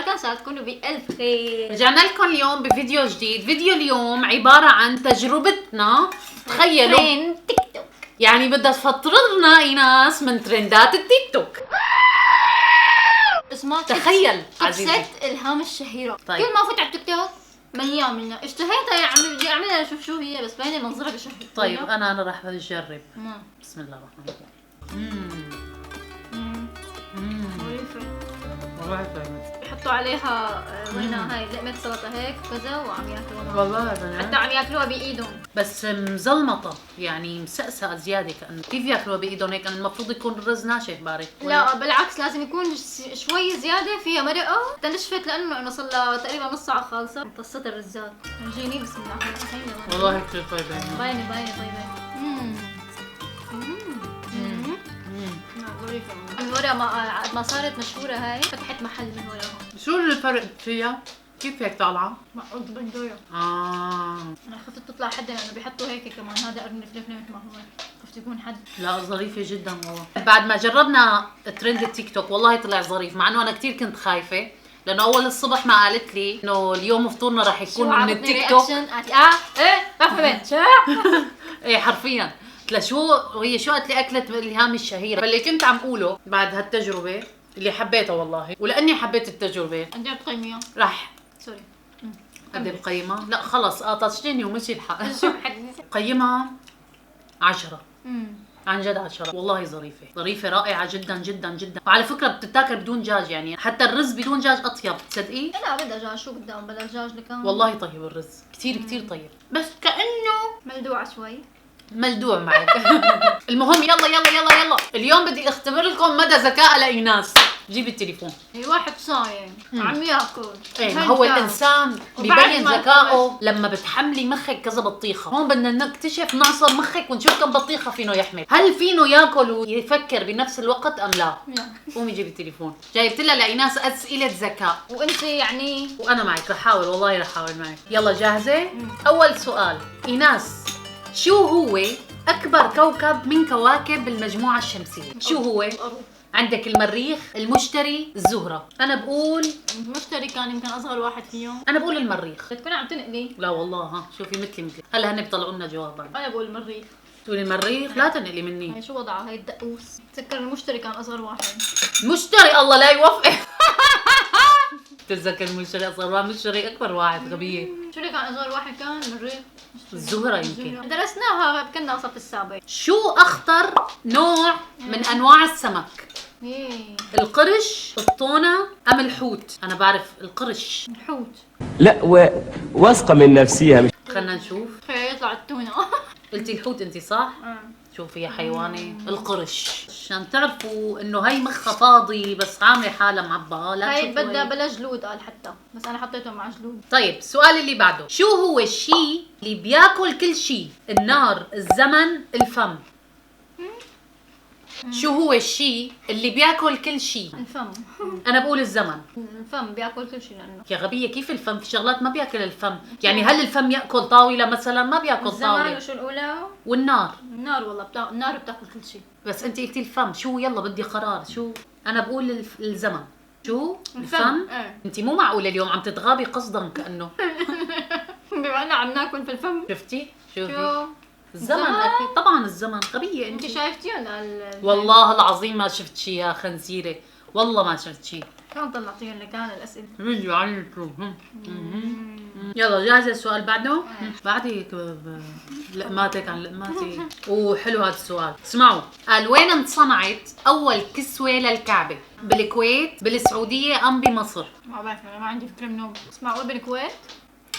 عسى تكونوا بألف خير. رجعنا لكم اليوم بفيديو جديد. فيديو اليوم عبارة عن تجربتنا. تخيلوا تيك توك، يعني بدها تفطرنا ايناس من ترندات التيك توك. اسمها تخيل عزيزي قصة إلهام الشهيرة. طيب. كل ما فوت على التيك توك مليان منها. اشتهيتها يا عمي، بدي اعملها اشوف شو هي، بس باينه منظرها بشهي. طيب انا راح اجرب. بسم الله الرحمن الرحيم. يحطوا عليها وينها هاي لقمة سلطة هيك كذا وعم ياكلوها. والله حتى عم ياكلوها بايدهم، بس مزلمطة يعني مسقسة زيادة. كأنه كيف ياكلوها بايدهم هيك؟ المفروض يكون الرز ناشف بارد. لا بالعكس لازم يكون شوي زيادة فيها مرقة تنشفت، لأنه صار لها تقريبا نص ساعة خالصة. امتصت الرزات. جيني بسم الله الرحمن الرحيم. والله كثير طيبة. باينة طيبة. من ورا ما صارت مشهورة هاي فتحت محل من وراها. شو الفرق فيها؟ كيف هيك طالعة؟ معقود بندورة. أنا خفت تطلع حد لأنه بيحطوا هيك كمان. هذا قرن فلفلة مثل ما هو. خفت يكون حد. لا ظريفة جدا والله. بعد ما جربنا ترند التيك توك والله طلع ظريف، مع انه انا كثير كنت خايفة، لانه اول الصبح ما قالت لي انه اليوم فطورنا راح يكون من التيك توك. ما فهمت. ايه حرفيا. شو وهي شو قالت لي؟ اكلت الهام الشهيرة. فاللي كنت عم قوله بعد هالتجربة اللي حبيتها والله، ولاني حبيت التجربة قد ايه بتقيميها؟ راح سوري. قد ايه بقيمها؟ لا خلص طشتني ومشي الحق. شو بحدث؟ قيمها 10. عن جد 10 والله. ظريفة رائعة جدا جدا جدا. وعلى فكرة بتتاكل بدون دجاج، يعني حتى الرز بدون دجاج أطيب. تصدقي؟ لا بدها دجاج. شو بدها بلا دجاج لكان؟ والله طيب الرز كثير طيب، بس كأنه ملدوعة شوي. ملدوع معك. المهم يلا اليوم بدي اختبر لكم مدى ذكاء لإيناس. جيبي التليفون. هي واحد صايم عم ياكل. ايه ما هو الانسان ببين ذكائه لما بتحملي مخك كذا بطيخه. هون بدنا نكتشف نعصر مخك ونشوف كم بطيخه فينه يحمل. هل فينه ياكل ويفكر بنفس الوقت ام لا؟ قومي جيبي التليفون. جايبت لها لإيناس اسئله ذكاء. وانت يعني وانا معك. رح احاول والله رح احاول معك. يلا جاهزه؟ اول سؤال. إيناس، شو هو اكبر كوكب من كواكب المجموعه الشمسيه؟ شو هو؟ الأرض. عندك المريخ، المشتري، الزهرة. أنا بقول المشتري كان يمكن أصغر واحد فيهم. أنا بقول المريخ. بتكوني عم تنقلي؟ لا والله. ها شوفي مثلي هلا هن بيطلعوا لنا جوابا. أنا بقول المريخ. تقولي المريخ؟ لا تنقلي مني. هي شو وضعها هي الدقوس؟ تذكر المشتري كان أصغر واحد. مشتري الله لا يوفقك. تتذكر المشتري أصغر واحد؟ مشتري أكبر واحد. غبية. شو اللي كان أصغر واحد؟ كان المريخ. الزهرة يمكن. درسناها كنا صف السابع. شو أخطر نوع من أنواع السمك؟ القرش، الطونة، أم الحوت؟ أنا بعرف القرش. الحوت. لا واثقة من نفسها. خلنا نشوف. خير يطلع التونة. قلتي الحوت انت صح؟ شوفي يا حيواني القرش. عشان تعرفوا انه هي مخها فاضي بس عامله حالها معبى. لا هاي بدها بلا جلود قال حتى، بس انا حطيته مع جلود. طيب السؤال اللي بعده. شو هو الشيء اللي بياكل كل شيء؟ النار، الزمن، الفم. شو هو الشيء اللي بياكل كل شيء؟ الفم. انا بقول الزمن. الفم بياكل كل شيء لانه يا غبية كيف الفم؟ في شغلات ما بياكل الفم. يعني هل الفم ياكل طاولة مثلا؟ ما بياكل طاولة. الزمن وشو الاولى؟ والنار. النار والله النار بتاكل كل شيء. بس انت قلتي الفم. شو؟ يلا بدي قرار. شو؟ انا بقول الزمن. شو؟ الفم. انت مو معقولة اليوم عم تتغابي قصدا كأنه. بما اننا عم ناكل في الفم. شفتي؟ شو؟ الزمن اكيد طبعا الزمن. غبية انت. شايفتي ولا والله العظيم ما شفت شي يا خنزيرة. والله ما شفت شي. شلون طلعتيهم لك انا الاسئله؟ رجعوا عليكم. يلا جاهزة السؤال بعده؟ بعدك لقماتك عن لقماتي. حلو هذا السؤال. اسمعوا. قال وين انصنعت أول كسوة للكعبة؟ بالكويت، بالسعودية، أم بمصر؟ ما بعرف، انا ما عندي فكرة منهم. اسمعوا بالكويت.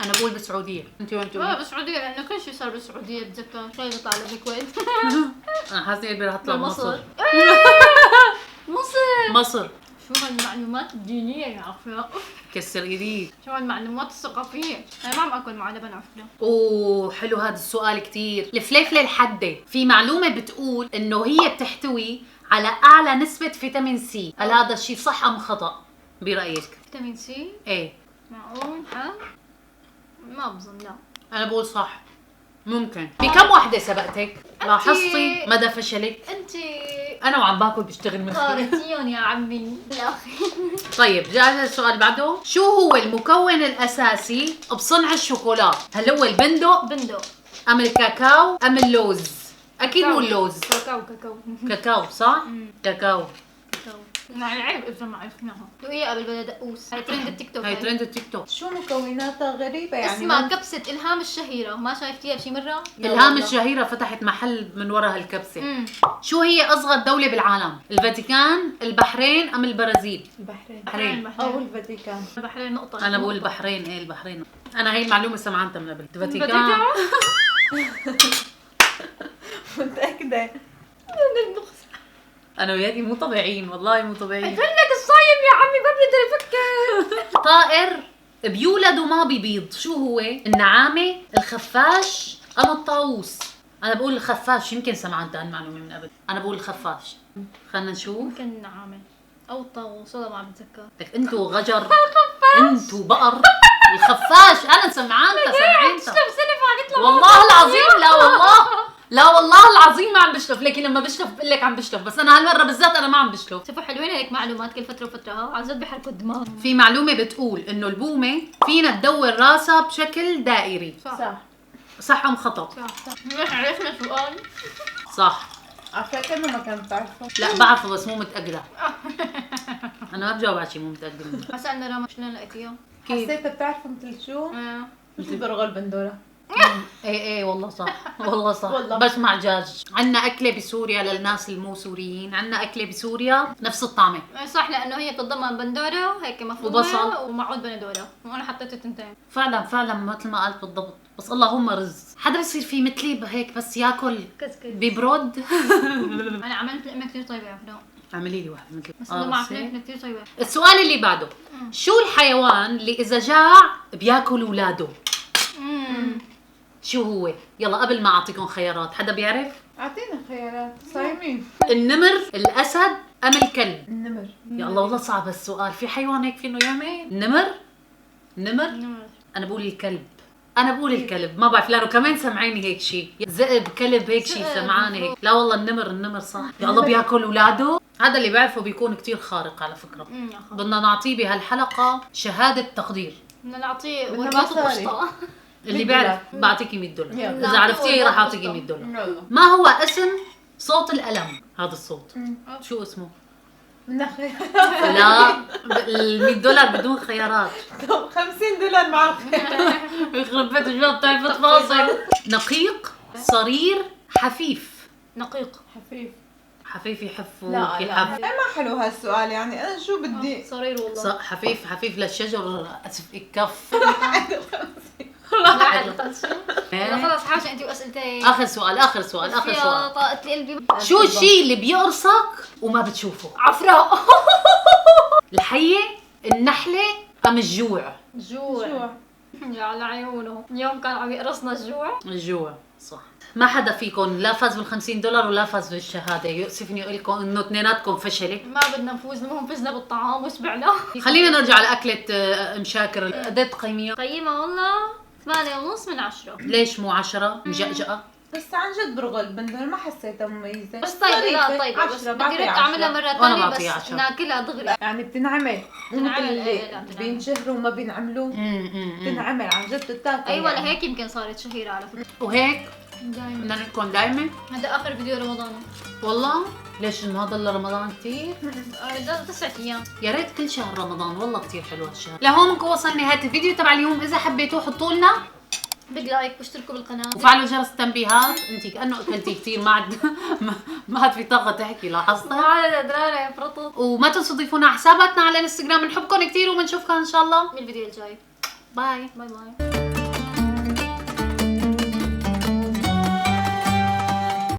أنا بقول بالسعودية. أنت وين تقولي؟ لا بالسعودية لأنه كل شيء صار بالسعودية. بتذكر شيء بيطلع بالكويت. أنا حاسة قلبي رح أطلع مصر. مصر. شو هالمعلومات الدينية يا عفراء؟ كسر ايديك. شو هالمعلومات الثقافية؟ أنا ما عم آكل مع لبن على فكرة. حلو هذا السؤال كتير. الفليفلة الحادة في معلومة بتقول إنه هي بتحتوي على أعلى نسبة فيتامين سي. هل هذا الشيء صح أم خطأ برأيك؟ فيتامين سي؟ إيه. معقول؟ ما بظن. لا أنا بقول صح. ممكن. بكم وحدة سبقتك؟ لاحظتي مدى فشلك؟ أنت انا وعم باكل بشتغل مخي. خارتيون يا عمي بالاخر. طيب جاهزه السؤال اللي بعده؟ شو هو المكون الاساسي بصنع الشوكولا؟ هل هو البندق بندق. ام الكاكاو ام اللوز؟ اكيد مو اللوز. كاكاو. كاكاو صح؟ كاكاو. يعني عيب اذا ما عرفناها. دقيقة قبل بلا دقوس. هاي ترند التيك توك. هاي ترند التيك توك. شو مكوناتها غريبة يعني؟ اسمها كبسة إلهام الشهيرة، ما شايفتيها بشي مرة؟ الهام الشهيرة فتحت محل من وراء هالكبسة. شو هي أصغر دولة بالعالم؟ الفاتيكان، البحرين أم البرازيل؟ البحرين أو الفاتيكان. البحرين نقطة. أنا بقول البحرين. إيه البحرين. أنا هي المعلومة سمعتها من قبل. الفاتيكان. متأكدة. أنا وياكي مو طبيعيين، والله مو طبيعيين. فنك الصايم يا عمي ما بقدر افكر. طائر بيولد وما بيبيض، شو هو؟ النعامة، الخفاش أم الطاووس؟ أنا بقول الخفاش، يمكن سمعت هالمعلومة من قبل. أنا بقول الخفاش. خلنا نشوف. يمكن نعامة أو طاووس والله ما عم بتذكر. لك انتوا غجر، انتوا بقر. الخفاش انا سمعانتها. سلف عم يطلع. والله العظيم لا والله. لا والله العظيم ما عم بشلف، لكن لما بشلف بقول لك عم بشلف، بس انا هالمره بالذات انا ما عم بشلف. شوفوا حلوين هيك معلومات كل فترة وفترة، ها عن جد بيحركوا الدماغ. في معلومه بتقول انه البومه فينا تدور راسها بشكل دائري. صح. صح ام خطا؟ صح. عرفنا سؤال. صح. على فكرة إنه ما كنت بعرفه. لا بعرفه بس مو متاكده. انا ما بجاوب على شيء مو متاكده منه. سألنا رامي شلون لقيتيها؟ حسيتها بتعرفوا مثل شو؟ مثل برغل بندورة. ايه والله صح. والله صح. والله. بسمع دجاج. عندنا اكله بسوريا للناس المو سوريين، عندنا اكله بسوريا نفس الطعمه. صح لأنه هي بتتضمن بندورة هيك مفرومة وبصل. ومعود بندورة، وأنا حطيت التنتين. فعلا مثل ما قالت بالضبط، بس اللهم رز. حدا بصير في مثلي هيك بس ياكل كسكس. ببرد. أنا عملت لأمي كثير طيبة يا فلان. اعملي لي واحده مثل بس إنه ما عرفت كثير طيبة. السؤال اللي بعده، شو الحيوان اللي اذا جاع بياكل اولاده؟ شو هو؟ يلا قبل ما اعطيكم خيارات، حدا بيعرف؟ أعطينا خيارات صايمين. النمر، الاسد ام الكلب؟ النمر. يا الله والله صعب السؤال، في حيوان هيك فينه يعمل؟ النمر؟ انا بقول الكلب. ما بعرف لانه كمان سمعيني هيك شيء، ذئب، كلب، هيك شيء سمعاني هيك. لا والله النمر صح. يا الله بياكل اولاده. هذا اللي بعرفه بيكون كتير خارق على فكره. بدنا نعطيه بهالحلقه شهاده تقدير. بدنا نعطيه بدنا ورقات مصاري. وقشطة. اللي $100. بيعرف بعطيكي $100. يلا. اذا عرفتيه راح اعطيكي $100. يلا. ما هو اسم صوت الألم؟ هذا الصوت شو اسمه؟ بدنا خيارات. لا $100 بدون خيارات. $50 مع الخيارات. يخرب بيت الجو بتعرف تفاصل. نقيق، صرير، حفيف. نقيق. حفيف يحفوك لا يحف. ما حلو هالسؤال يعني. أنا شو بدي؟ صرير والله. حفيف للشجر الكف. خلص حاجة أنت وأسئلتين. آخر سؤال. يا طاقة قلبي. شو الشيء اللي بيقرصك وما بتشوفه؟ عفراء. الحية، النحلة أم الجوع؟ جوع. يا على عيونه، اليوم كان عم يقرصنا الجوع صح. ما حدا فيكم لا فاز بال$50 ولا فاز بالشهادة. يؤسفني اقول لكم انه اثنيناتكم فشلة. ما بدنا نفوز، المهم فزنا بالطعام وشبعنا. خلينا نرجع لأكلة مشاكر. قد ايه تقيميها؟ قيمة والله 8.5 من 10. ليش مو 10؟ مجأجأة؟ بس عن جد برغل بندورة ما حسيتها مميزة. بس طيبة. لا طيبة، بس بدي ارد اعملها مرة وأنا ثانية بعطيها بس 10. ناكلها دغري. يعني بتنعمل. بتنعمل، اللي إيه، لا، بتنعمل. بينشهروا وما بينعملوا. بتنعمل عن جد بتتاكل. ايوه يعني. لهيك يمكن صارت شهيرة على فكرة. وهيك دايما. بدنا نكون دايما. هذا اخر فيديو رمضان. والله ليش ما ضل رمضان كثير؟ ده 9 ايام. يا ريت كل شهر رمضان، والله كثير حلو هالشهر. لهون بنكون وصلنا نهاية الفيديو تبع اليوم. إذا حبيتوا حطوا لنا بيج لايك واشتركوا بالقناة وفعلوا جرس التنبيهات. انت كأنه اكلتي كثير ما عاد في طاقة تحكي، لاحظتي؟ تعالى درارة فرطت. وما تنسوا تضيفونا على حساباتنا على الانستغرام. بنحبكم كثير وبنشوفكم ان شاء الله بالفيديو الجاي. باي. باي باي.